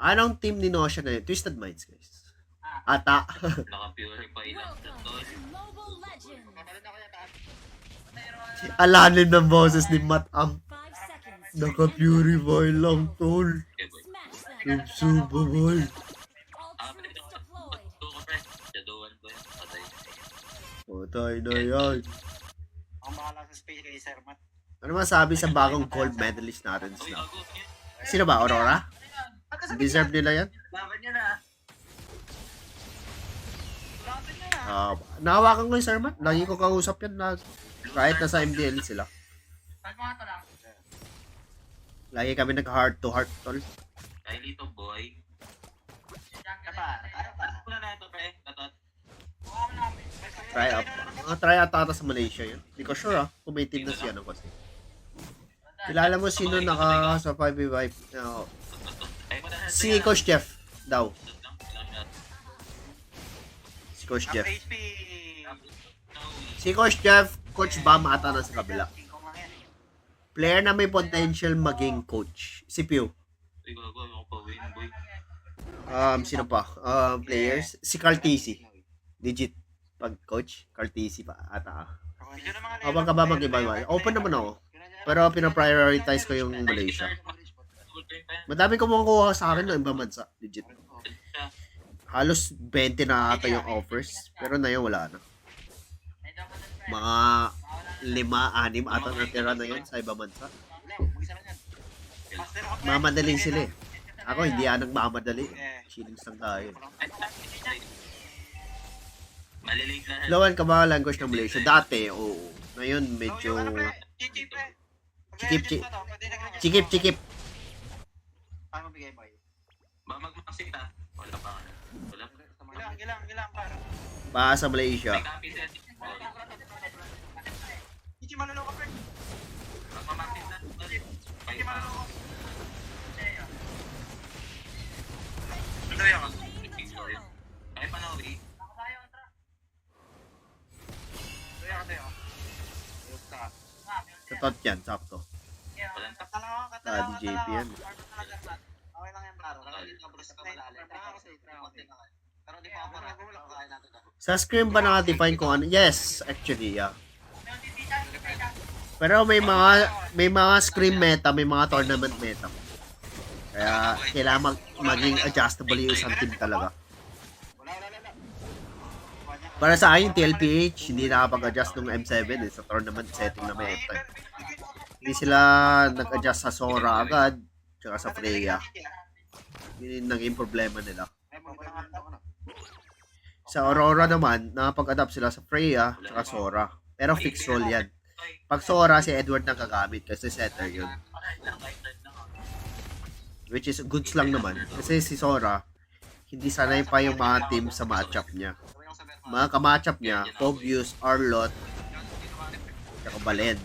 Anong team ni Nosha na yun? Twisted Minds, guys. Ata. Naka-purify lang sa tol. Alalim ng boses ni Matam. Naka-purify lang, tol. Okay, boy. Subsuba, boy. Ito ka, pre. Shadowan, boy. Patay. Patay na yan. Ang bahala sa space kay Sir Matt. Ano masabi sa bagong gold medalist natin Uy, sila? gago. Sino ba? Aurora? Deserve nila yan? Laban niya na. Laban niya na. Nahawakan ko yung Sir Matt. Lagi ko kausap yan na kahit nasa MDL sila. Lagi kami nag-heart to heart, tol. Kaya dito, boy. Ano pa? Kuna na ito, pre. Tatot. Try out. Mga try out ata sa Malaysia yun. Hindi ko sure kung may team na siya kasi. Kilala mo sino naka sa 5v5? Si Coach Jeff daw. Si Coach Jeff. HP. Si Coach Jeff, Coach Bam ata na sa kabila. Player na may potential maging coach. Si Pew. Uy, gago. Ako pa win, boy. Sino pa? Players. Si Carl TC. Legit. Pag coach, Carl TC pa ata. Habang ka ba mag-iba? Open naman ako. Pero pinaprioritize ko yung Malaysia. Madami ko makukuha sa akin ng ibang bansa. Legit. Halos 20 na ata yung offers. Pero na yun, wala na. Mga 5-6 ata natira na yun sa ibang bansa. Mamadaling sila eh. Ako hindi yan nagmamadali. Shillings lang tayo. Malilate na. Lawan ka ba language ng Malaysia? Dati, oo. Ngayon, medyo chikip. Paano bigay mo yun? Ba magmaksit ha? Wala pa. Wala pa. Ilang para. Pa sa Malaysia. May copy set. Ichi maluloko pa. Magmamaksit na. Ichi maluloko. Ano yan? Kaya pa na uwi. Tatot yan, sakto. Walang tap. DJP yan. Okay lang yan, paro. Pero di pa ako kakain natin. Sa screen ba naka-define kung ano? Yes, actually, yeah. Pero may mga screen meta, may mga tournament meta. Kaya kailangan maging adjustable yung isang team talaga. Para sa akin, TLPH, hindi nakapag-adjust ng M7 sa tournament setting na may F5. Hindi sila nag-adjust sa Sora agad, tsaka sa Freya. Yun yung naging problema nila. Sa Aurora naman, nakapag-adapt sila sa Freya, tsaka Sora. Pero fixed role yan. Pag Sora, si Edward nang kagamit kasi setter yun. Which is goods lang naman. Kasi si Sora, hindi sanay pa yung mga team sa matchup niya. Mga kamatchup niya, Pobius, Arlot, tsaka Balen.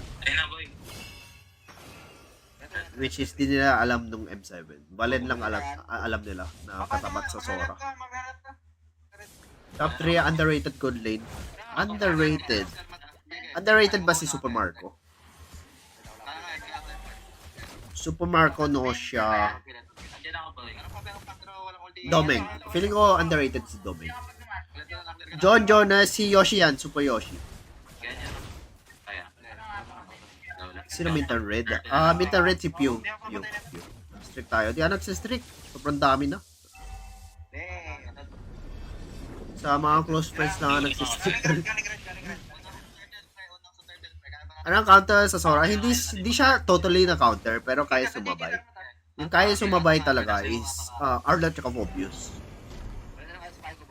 Which is di nila alam nung M7. Balen lang alam nila na katapat sa Sora. Top 3 underrated gold lane. Underrated. Underrated ba si Super Marco? Super Marco no siya. Domeng. Feeling ko underrated si Domeng. John Jonas, si Yoshi yan. Super Yoshi. Sino Minton Red? Minton Red si Pew. Strict tayo. Di nagsistrict. Sobrang dami na. Sa mga close friends na nagsistrict. Anong counter sa Sora? Hindi siya totally na counter, pero kaya sumabay. Yung kaya sumabay talaga is Arlot at Pobius.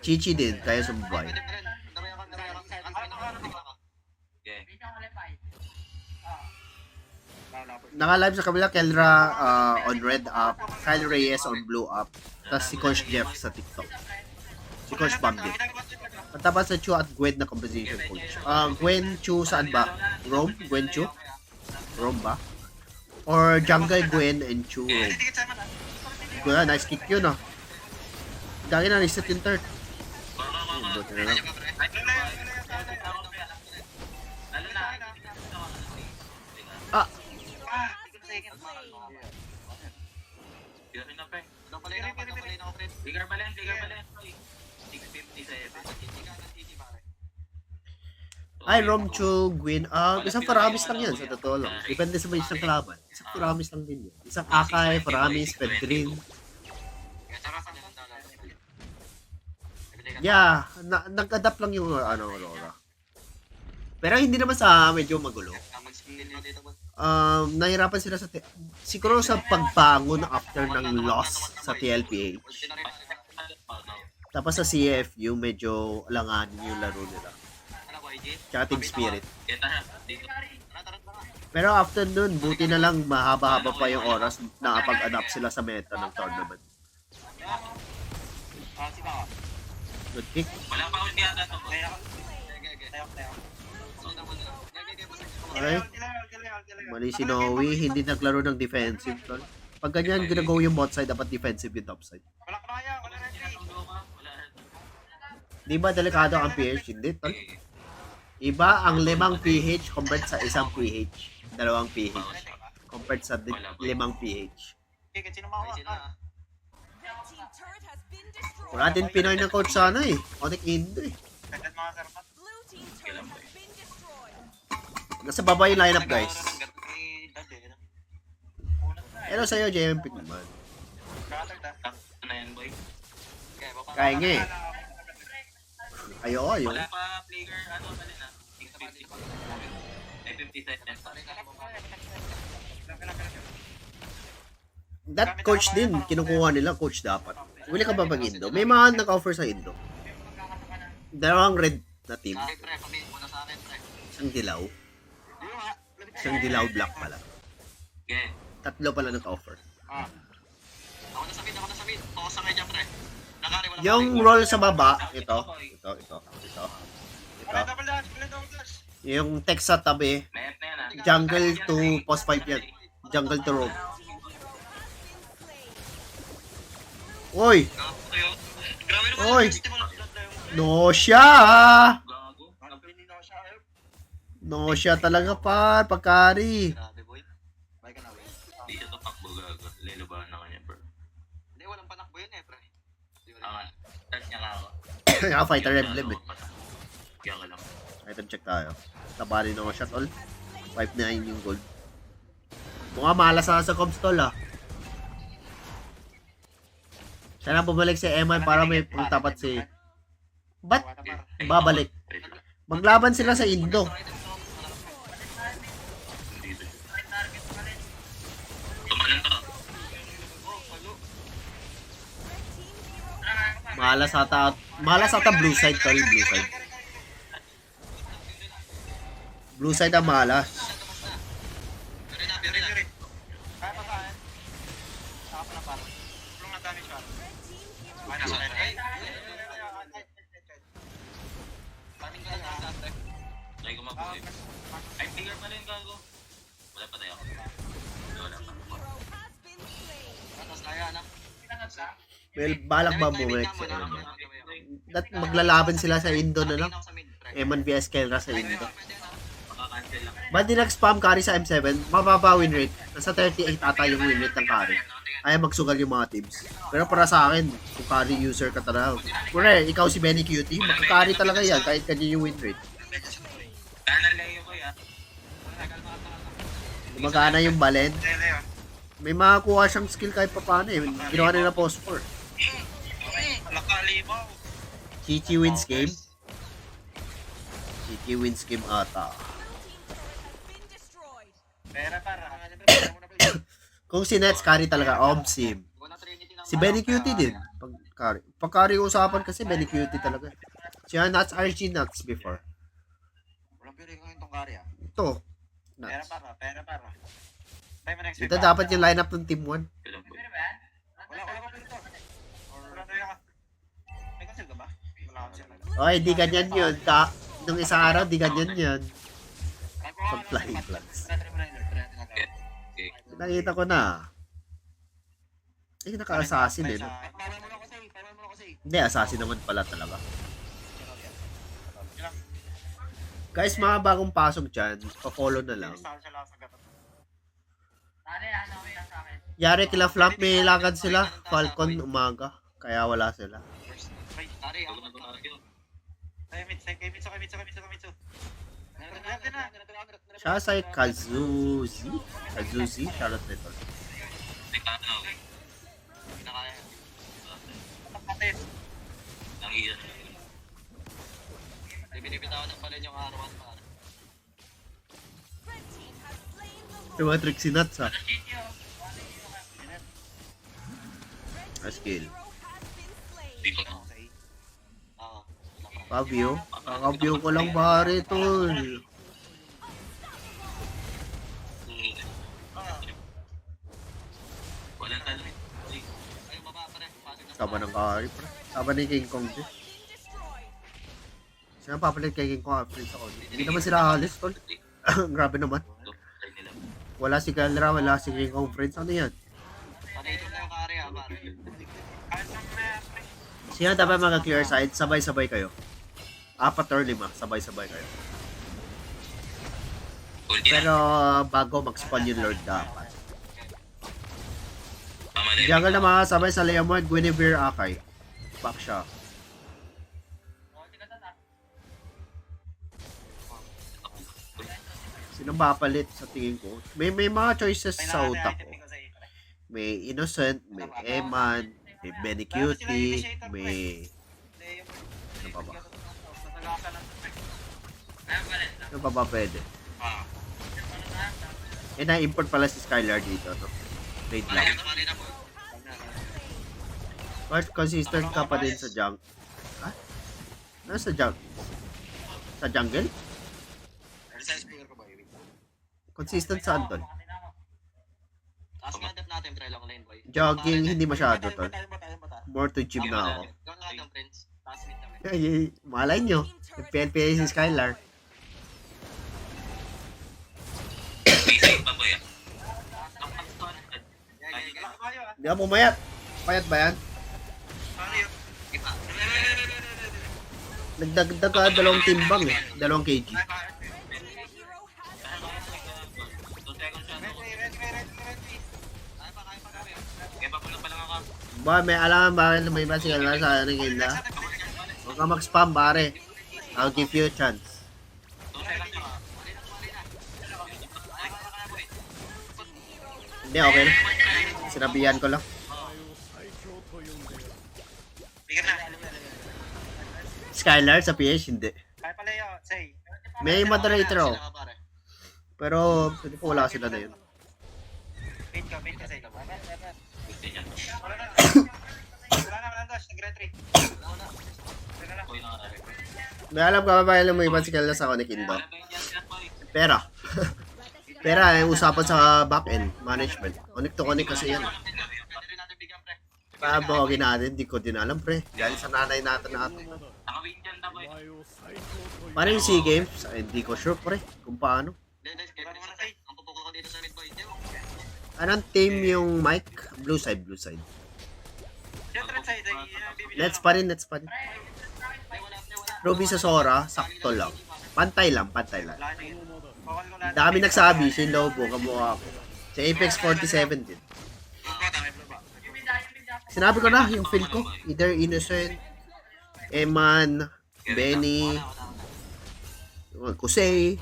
Chichi din, kaya sumabay. Naka-live sa kabila, Kelra on red up, Kyle Reyes on blue up, tapos si Coach Jeff sa TikTok. Si Coach Bambi. Patapat sa Chu at Gwen na composition coach. Gwen Chu saan ba? Rome? Gwen Chu? Rome ba? Or Jungle Gwen and Chu Rome? Gwen, nice kick yun Dagi na reset yung third. Buti na lang. Flicker pa lang. 657. Ay, Romchu, Gwyn. Isang Faramis lang yan, sa totoo lang. Depende sa may isang kalaban. Isang Faramis lang din yan. Isang Akai, Faramis, Pedrin. Yeah, nag-adapt lang yung Aurora. Pero hindi naman sa medyo magulo. Nahirapan sila siguro sa pagbangon after ng loss sa TLPH. Tapos sa CFU, medyo alanganin yung laro nila. Tsaka Team Spirit. Pero after nun, buti na lang mahaba-haba pa yung oras na nakapag-adapt sila sa meta ng tournament. Good kick. Wala pa ulit yata to. Okay. Mali si Noe, hindi naglaro ng defensive. Tol. Pag ganyan, ginagawa yung bot side, dapat defensive yung top side. Wala kaya, wala na Di ba delikado ang PH? Hindi, tol. Iba ang 5 PH compared sa isang PH. 2 PH. Compared sa 5 PH. Sino mawa? Wala din Pinoy ng coach sana eh. Onik Indo eh. Agad mga sarpat. Nasa baba yung lineup guys. Hello sa'yo, JMP naman. Ano yan, boy? Kaya nga eh. Ayo. Wala pa flicker, mali na. 650. Ay, 57. That coach din, kinukuha nila, coach dapat. Wili ka ba pag Indo? May mga nag-offer sa Indo. 2 red na team. Isang dilaw. Isang dilaw black pala. Okay. 3 pala nag-offer. Ako na sa mid. Focus sa medya, pre. Nakari, wala Yung roll sa baba, ito. Double dash. Yung text sa tabi, Mayat na yan, jungle to post 5 yan. Jungle to rogue. Oy! Grabe naman. Oy! No siya! Gago. No siya talaga pa, pagkari. Grabe, boy. Bye ka na, boy. Di siya tatakbo gago. Lelabahan na kanya, bro. Hindi, walang panakbo yun eh, pre. Touch niya ka ako. Kaya fighter emblem eh. Kaya ka lang. Item check tayo. Tabali no shot all. 5-9 yung gold. Mukha malas na sa comstall ah. Sana bumalik si Eman para may tapat si... Ba't babalik? Maglaban sila sa Indo. Dito. Tumalan to. Malas ata blue side tol, blue side. Blue side ang malas. Kaya pa saan? Saka pa na parang. Tulong ang damage pa. Ay, nasa red. Paning ka lang sa red. Try ko mag-save. Ay, flicker pa rin gago. Wala pa tayo. Wala pa. Tapos kaya na. Well, balak ba bumalik si Eman? Maglalaban sila sa Indo na lang. Eman vs Kelra sa Indo. Makakancel lang. Ba't di nag-spam carry sa M7? Mababa win rate. Nasa 38 ata yung win rate ng carry. Ayaw magsugal yung mga teams. Pero para sa akin, kung carry user ka talaga. Kure, ikaw si Benny Cutie, magka-carry talaga yan kahit kanya yung win rate. Kanan layo ko ya. Gumagana yung Balen. May makakuha siyang skill kahit pa paano eh. Ginawa nila post 4. Nakalimaw. Chichi wins game. Chichi wins game ata. Pera para. Kung si Nets carry talaga, Obsim. Si Benny Cutie din. Pag carry usapan kasi Benny Cutie talaga. Siya Nuts RG Nuts before. Walang pili ko yung tongkari ah. Ito. Pera Nuts. para. Tayo mo next Ito dapat yung lineup ng Team 1. Kailan po. Wala pa pili to. Wala tayo ka. May cancel ka ba? Wala cancel. Oy, di ganyan yun. Nung isang araw, di ganyan yun. Pag flying flags. Okay. Nakita ko na. Eh, naka-assassin eh. No? Pawan mo na kasi. Hindi, assassin naman pala talaga. Guys, mga bagong pasok dyan, pa-follow na lang. Yari kila Flap, may lakad sila. Falcon, umaga. Kaya wala sila. First. Ay, Ari, ako na tumawag. Ay, Mitsu. Grabe na. Siya sa Kazuzi. Charlotte Little. Nagtatanaw. Pinakaya. Kapatid. Nangiyan. Binibitawan ng pala yung arawan para. Yung mga Trixie Nuts ha. Skill. Dito na. Okay. Oo. Pavio. Kakaview ko lang pare tol. Walang talo. Ay, baba pa rin. Pasok na. Sama ng Kari pre. Sama ni King Kong din. Sino papalit kay King Kong? Friends ako. Hindi naman sila alis tol. Grabe naman. Wala si Kalra, wala si King Kong friends. Ano yan? Patay ito na yung kari ha, pare. Sino dapat mag-clear side? Sabay-sabay kayo. 4 or 5, sabay-sabay kayo. Pero bago mag-spawn yung Lord dapat. Jungle na mga sabay sa Leomord, Guinevere, Akai. Back siya. Sino papalit sa tingin ko? May mga choices sa utak ko. May Innocent, may Eman, may Benny Cutie, may... Ano pa ba? Ano pa ba pwede? Eh, na-import pala si Skylar dito, no? Trade lang. But consistent ka pa din sa jungle. Ha? Ano sa jungle? Sa jungle? Consistent saan, tol? Taas nga dap natin, try lang lane, boy. Jogging, hindi masyado, tol. More to gym na ako. Gawin natin, friends. Taas mid kami. Ay, malay nyo. PNPA si Skylar. Basic pa ba yan? Hindi ka pumayat. Payat ba yan? Nagdagdag ka 2 timbang eh. 2 kg. Ba, may alam bakit may ba si Kalra sa ano gilda? Huwag ka mag-spam pare. I'll give you a chance. Hindi, okay na. Sinabihan ko lang. Skylar sa PH, hindi. Kaya pala yun, say. May moderator ako. Pero, hindi ko wala sila na yun. Paint ka, say. Wala na, dash. Nag-retreat. May alam ka ba ba yung may ibang si Kalra sa Connect Indo? Pera. Pera ay usapan sa back-end management. Connect to connect kasi yan. Pabawagin natin, hindi ko din alam pre. Dahil sa nanay natin na ato. Paano yung SEA Games? Ay, hindi ko sure pre kung paano. Ang pupuko ko dito sa mid boy. Anong team yung Mike? Blue side, blue side. Let's pa rin. Ruby sa Sora, sakto lang. Pantay lang. Dami nagsabi, si Lobo, kamukha ko. Sa Apex 47 din. Sinabi ko na yung feel ko. Either Innocent, Eman, Benny, Kusei,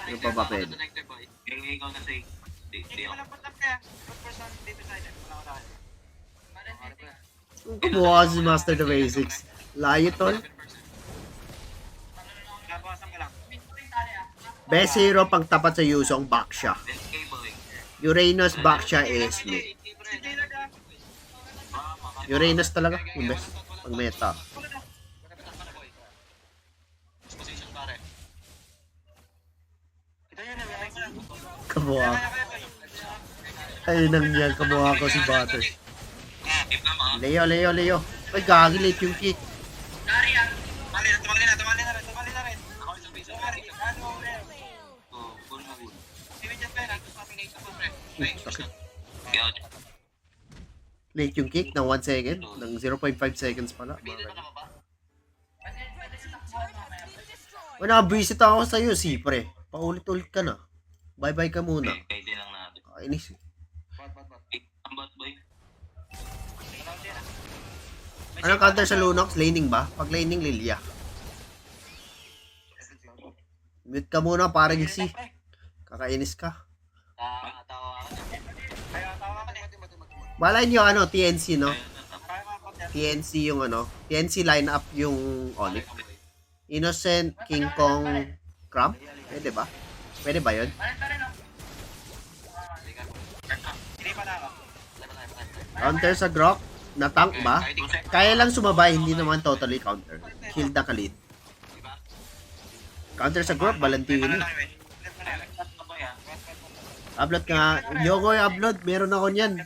ano pa ba pwede? Ikaw na say. Di ako. Kamukha si Master the Basics. Layo tol. Best hero pang tapat sa Yusong, back siya. Uranus, back siya, Esme. Uranus talaga, yung best. Pang meta. Kamukha. Ay nang yan, kamukha ko si Butters. Leo. Ay, gagi late yung kick. Tumali na rin. Late yung kick ng 1 second. Ng 0.5 seconds pala. Nakabisit ako sa'yo, si pre. Paulit-ulit ka na. Bye-bye ka muna. Pwede lang natin. Kainis. Ang bot boy. Anong counter sa Lunox? Laning ba? Pag laning, Lilia. Mute ka muna, parang si. Kakainis ka. Tawa ka. Kaya tawa ka eh. Balay nyo, ano, TNC, no? Ayun na, tap. Kaya mga content. TNC yung ano, TNC lineup yung Onyx. Innocent, King Kong, Crab? Pwede ba? Pwede ba yun? Hindi pa na ako. Counter sa Grok? Na tank ba? Kaya lang sumabay, hindi naman totally counter. Hilda Khalid. Counter sa Grok, Valentino. Upload ka nga. Ayoko i-upload, meron ako niyan.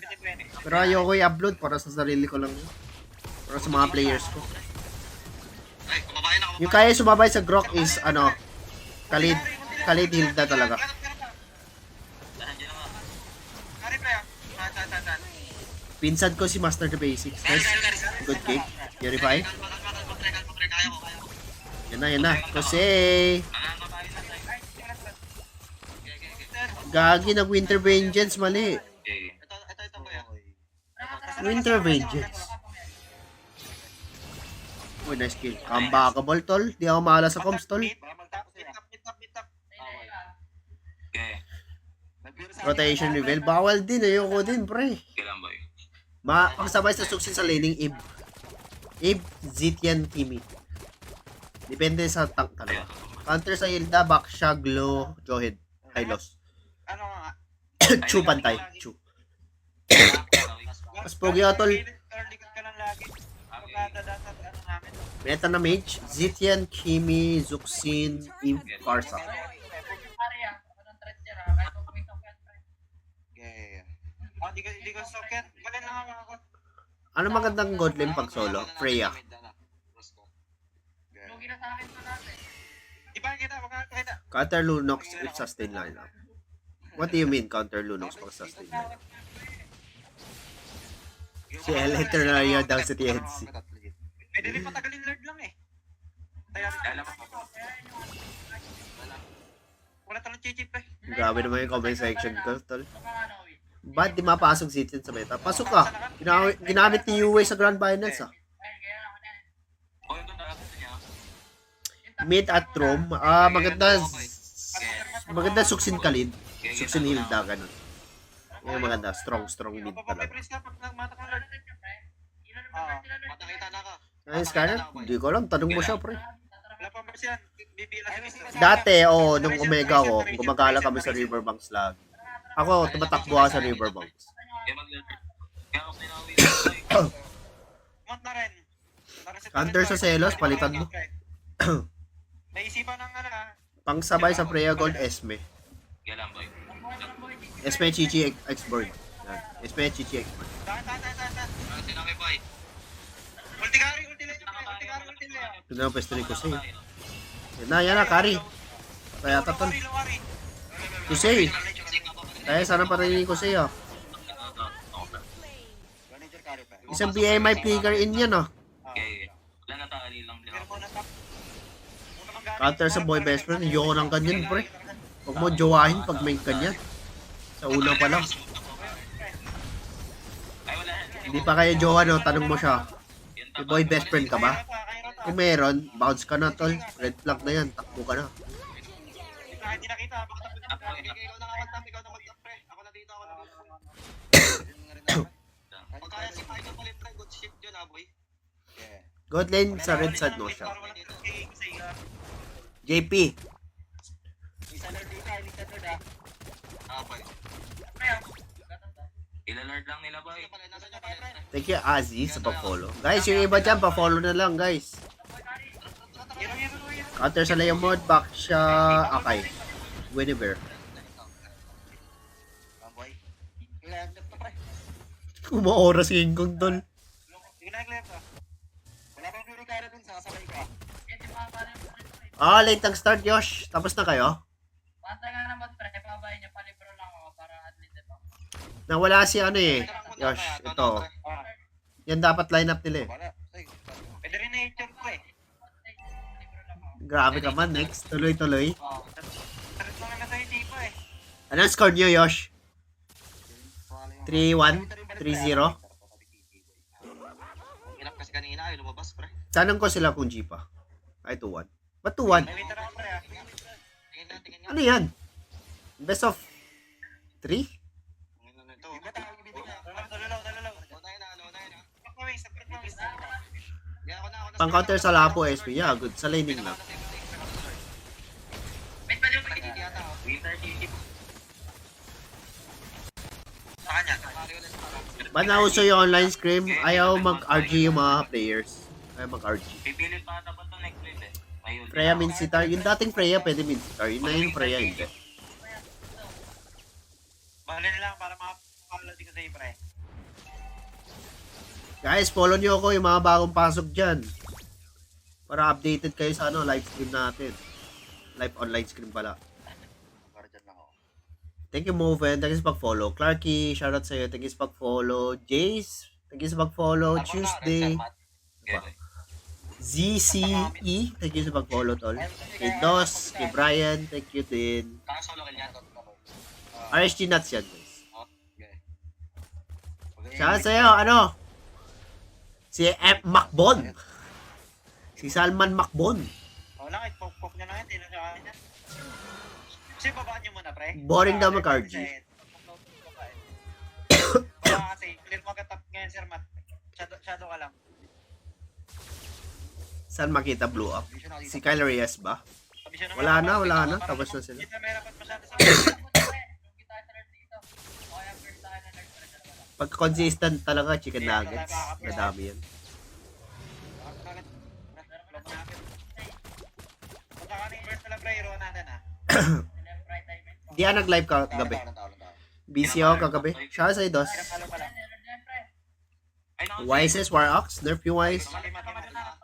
Pero ayoko i-upload para sa sarili ko lang. Para sa mga players ko. Ay, kumabayan ako. Yung kaya sumabay sa Grok is, ano, Khalid Hilda talaga. Dahan dyan na nga. Kari pre ah. Tan. Pinsan ko si Master the Basics. Nice. Good kick. Purify. Kaya ko. Yan na. Kasi, Nakakabayan na tayo. gagi nag-Winter Vengeance, mali. Okay. Ito kuya. Winter Vengeance. Uy, nice kill. Comebackable, tol. Di ako mahala sa comms, tol. Meet up. Okay. Rotation level. Bawal din. Ayoko din, pre. Kailan boy? Pagsabay sa suksin sa laning, Ib, Zitian, Kimi. Depende sa tank talaga. Counter sa Hilda, Baksha, Glow, Johed, Hylos. Ano nga? Chu pantay. Chu. Mas pogi ako, tol. Likod ka lang lagi. Pagkadadasat ano namin. Meta na mage, Zitian, Kimi, Zuxin, Ib, Karsa. Hindi ko socket. Galing lang ako. Ano magandang god lane pag solo? Freya. Iba kita, makakita. Counter Lunox if sustain lineup. What do you mean counter Lunox pag sustain lineup? Si El Eternario daw sa TNC. Eh, dili patagalin Lord lang eh. Kaya wala talang chichip eh. Grabe naman yung comment section ko, tol. Ba't di mapasok si Etienne sa meta? Pasok ka. Ginamit ni Uwe sa Grand Finals, ah. Oh, ito na niya. Mid at Rome. Maganda suksin Khalid. Suksin Hilda, ganun. Yung maganda. Strong mid talaga. Pag nagmata ka Lord. Matakita na ka. Ayun, Scarlett? Hindi ko alam. Tanong mo siya, pre. Wala pa ba siya? Bibila siya. Dati, nung Omega ko, gumagala kami sa Riverbanks lagi. Ako, tumatakbo ako sa Riverbanks. Kaya mag-learn. Kaya ako pinawi na boy. Mount na rin. Counter sa Celos, palitan mo. Naisipan ng ano ah. Pangsabay sa Freya Gold, Esme. Kaya lang boy. Esme, Chichi, X-Bird. Esme, Chichi, X-Bird. Tan. Sinabi boy. Ultigari lang. Ito na ang pwesto ni Kusei. Yan na, Kari. Kaya tatol. Kusei. Kaya sana pa rin ni Kusei, ah. Isang BMI flicker in yan, ah. Okay. Wala na tali lang din ako. Counter sa boy best friend, ayoko ng ganyan, pre. Huwag mo jowahin pag may ganyan. Sa una pa lang. Ay wala. Hindi pa kaya jowa, no? Tanong mo siya. May boy best friend ka ba? Kung meron, bounce ka na, tol. Red flag na yan. Takbo ka na. Hindi nakita. Ikaw na magtap pre. Ako na dito. Pagkaya si Michael palit ng good shit yun boy. God lane sa red side, no siya. JP. Boy. Ilalard lang nila boy. Thank you, Azzy, sa pag-follow. Guys, yung iba dyan, pa-follow na lang, guys. Counter sa Leo mode, back siya, Akay. Guinevere. Umaoras yung kong tol. Late ang start, Yosh. Tapos na kayo? Pantay nga naman pre, pabay niya, palibro lang ako para at least ito. Nawala si ano eh. Yosh, ito. Yan dapat lineup nila eh. Pwede rin na i-check ko eh. Palibro lang ako. Grabe ka man, next. Tuloy-tuloy. Tarit lang na sa hindi pa eh. Anong score nyo, Yosh? 3-1? 3-0? Hirap kasi kanina ayaw lumabas, pre. Sanang ko sila kung G pa. Ay, 2-1. Ba't 2-1? May winter ako, pre, ah. Tingin nga. Ano yan? Best of 3? Ito. Dalalaw. Unahin na. Pagpawis. Pang counter sa Lapo SP. Yeah, good. Sa laning lang. Wait pa yung Winter TT. Sa kanya. Ba't nauso yung online scrim? Ayaw mag-RG yung mga players. Ayaw mag-RG. Pipilit pa ata ba ito next week eh. Ayun. Freya Minsitar. Yung dating Freya pwede Minsitar. Yun na yung Freya hindi. Mahalin na lang para makapalo din ko sa'yo, pre. Guys, follow nyo ako yung mga bagong pasok dyan. Para updated kayo sa live stream natin. Live online stream pala. Para dyan lang ako. Thank you, Moven. Thank you sa pag-follow. Clarky, shoutout sa'yo. Thank you sa pag-follow. Jace, thank you sa pag-follow. Tuesday. ZCE, thank you sa pag-follow, tol. Kay Dos, kay Brian, thank you din. Solo kill yan. RSG Nuts yan, guys. Okay. Shoutout sa'yo, ano? Si F. Macbon. Si Salman Macbon. Wala, kahit pok nyo lang yan. Tinan nyo kaya yan. Kasi babaan nyo muna, pre. Boring daw mag-RG. Kasi, clear mo agad top ngayon, Sir Matt. Shadow ka lang. Saan makita blue up? Si Kyle Reyes ba? Sabi siya naman, Wala na, wala na. para Tapos na sila. Hindi na may rapat masyado sa Pag consistent talaga, chicken nuggets. Madami yan. Pagkakaning first na lang, pre. Hero natin, ah. Di yan nag-live ka gabi. Busy ako kagabi. Siya sa Dos. Pinapalo pa lang. Wises, War Ox, nerf yung Wise. Lima.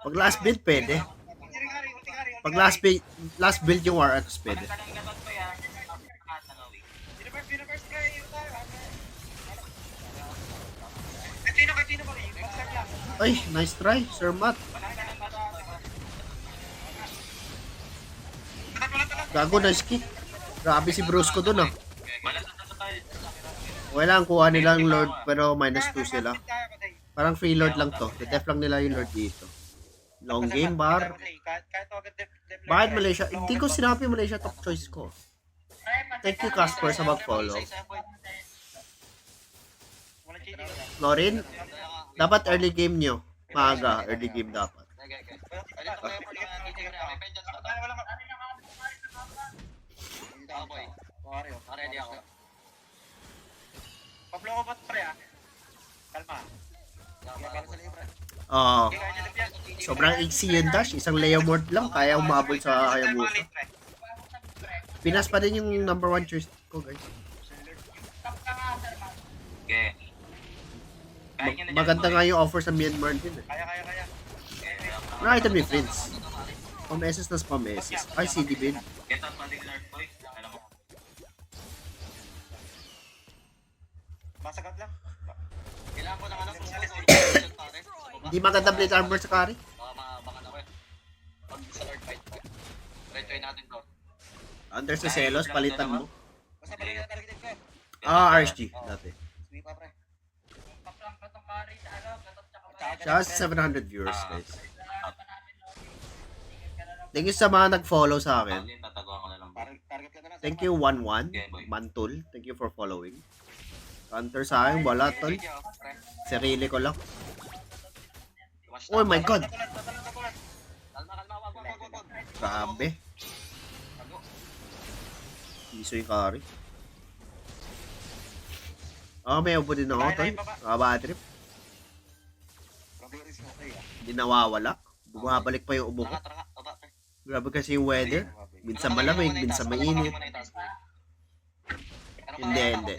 Pag last build, pwede. Pag last build yung War Ox, pwede. Katino ba? Baksak lang. Ay, nice try, Sir Matt. Gago, nice kick. Grabe si Brusco dun, ah. Wala, kuha nila yung Lord, pero minus 2 sila. Parang free Lord lang to. Def lang nila yung Lord dito. Long game bar. Bakit Malaysia? Hindi ko sinabi Malaysia top choice ko. Thank you, Casper, sa mag-follow. Lorin, dapat early game nyo. Maaga, early game dapat. Pablo ko ba pre ah? Kalma. Sobrang easy yun, Dash. Isang Leo Mort lang, kaya umabol sa Hayabusa. Pinas pa din yung number 1 choice ko, guys. Okay. Maganda nga yung offer sa Myanmar din, eh. Kaya. Nakita mo yung friends. Spam SS na spam SS. Ay, CD bin. Get up pa din Lord Boy. Alam mo. Masagat lang. Kailangan ko ng anak kung Hindi maganda blade armor sa carry. baka na ko eh. Pag sa Lord fight pa. Try natin to. Under sa Celos, palitan mo. Basta balik na talaga ko. RSG, dati. Sweep pa pre. Paplang pa tong carry sa gatot tsaka Siya sa 700 viewers, guys. Thank you sa mga nag-follow sa akin. Tataguan ko na lang. Target ka na lang. Thank you, 11. Mantul. Thank you for following. Counter sa akin, wala, tol. Sarili ko lang. Oh my god. Grabe. Iso yung carry. May upo din ako, tol. Bad trip. Hindi nawawala. Bumabalik pa yung ubo ko. Grabe kasi yung weather. Minsan malamig, minsan mainit. Hindi.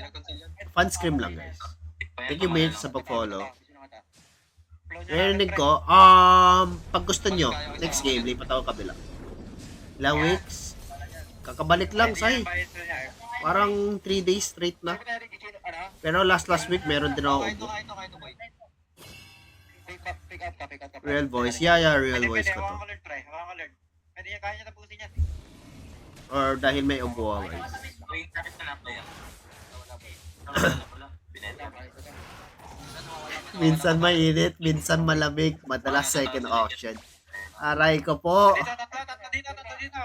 Fun scream lang, guys. Thank you, Mitch, sa pag-follow. Narinig ko, pag gusto nyo, next game, lipat ako kabila. Ilang weeks? Kakabalik lang, say. Parang 3 days straight na. Pero last week, meron din ako ubo. Real voice. Yeah, real voice ko to. Pwede niya kaya niya tapusin yan. Or dahil may ubo ako, guys. Wait, tapos na lang to yan. Binenta. Minsan mainit, minsan malamig, madalas second auction. Aray ko po. Dito, tatlo, dito.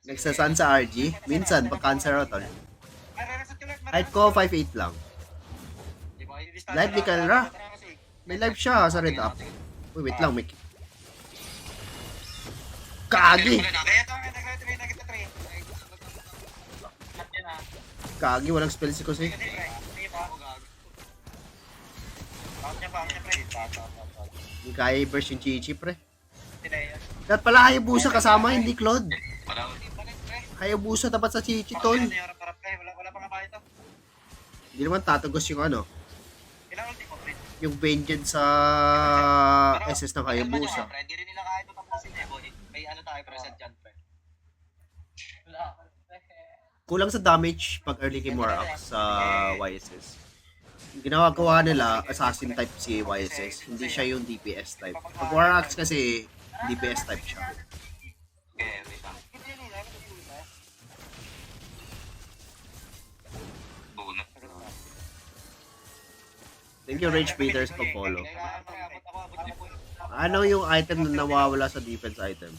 Nagsasan sa RG, minsan pag cancer o tol. Ay, reset ko lang. Height ko 5'8 lang. Live ni Kalra. May live siya sa red up. Uy, wait lang, Mick. Kagi! Kaya ito, may nagita 3. Kagi, walang spell si Kusay. Sige pa. Out niya pa, pre. Hindi kaya i-burst yung Chichi, pre. Tinaya. Dapat pala Hayabusa kasama, hindi Claude. Wala. Hayabusa dapat sa Chichi, tol. Harap-harap, pre. Wala pa nga ba ito? Hindi naman tatagos yung ano, Ilang ulti mo, pre? yung vengeance sa SS ng Hayabusa. Hindi rin nila kaya ito tapusin eh, boy. May ano tayo, present dyan, pre. Wala ako. Kulang sa damage pag early game Warhawks sa YSS. Yung ginagawa nila, assassin type si YSS, hindi siya yung DPS type. Pag Warhawks kasi, DPS type siya. Okay, wait lang. Bunot. Thank you, Rage Peters, pag follow. Ano yung item na nawawala sa defense item?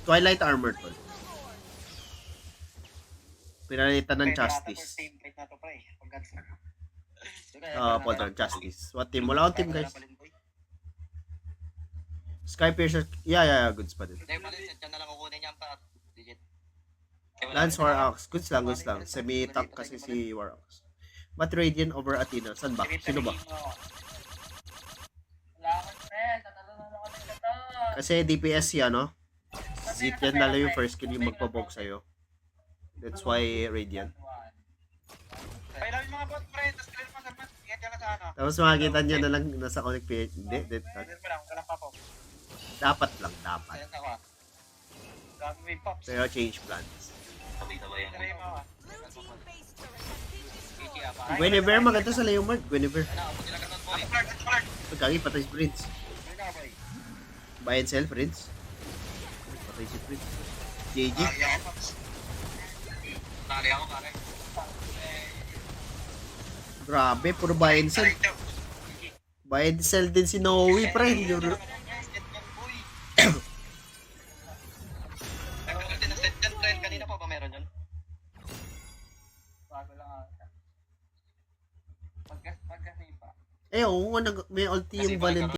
Twilight Armor to. Pinalitan ng Justice. Poltron, Justice. What team? Wala akong team, guys. Skypiercer, yeah, goods pa din. Lance Warhawks, goods lang. Semi-top kasi si Warhawks. But Radiant over Athena, saan ba? Sino ba? Wala akong stress. Tatalon na kami ito. Kasi DPS yan, no? Zit yan lalo yung first kill yung magpabog sa'yo. That's why Radiant. Pailaw yung mga bot, pre. Tapos clear mo sa mat. Ingat ka lang sa ano. Tapos makikita nyo na lang nasa connect PH. Hindi. Clear mo lang, walang papo. Dapat lang. Silent ako ah. Gabi may pops. Pero change plans. Sabay-sabay yan. Try mo ah. Gigi ah, pa. Guinevere, maganda sa Leomard. Guinevere. Ako, Clark. Pagkagi, patay si Prince. Ano ka, boy? Buy and sell, Prince. Patay si Prince. JG. Tali ako, pare. Grabe, puro buy and sell. Buy and sell din si Noe, pre. Kanina pa ba meron yun? Bago lang ata. Pagkasipa. Eh, oo, may ulti yung Valentine.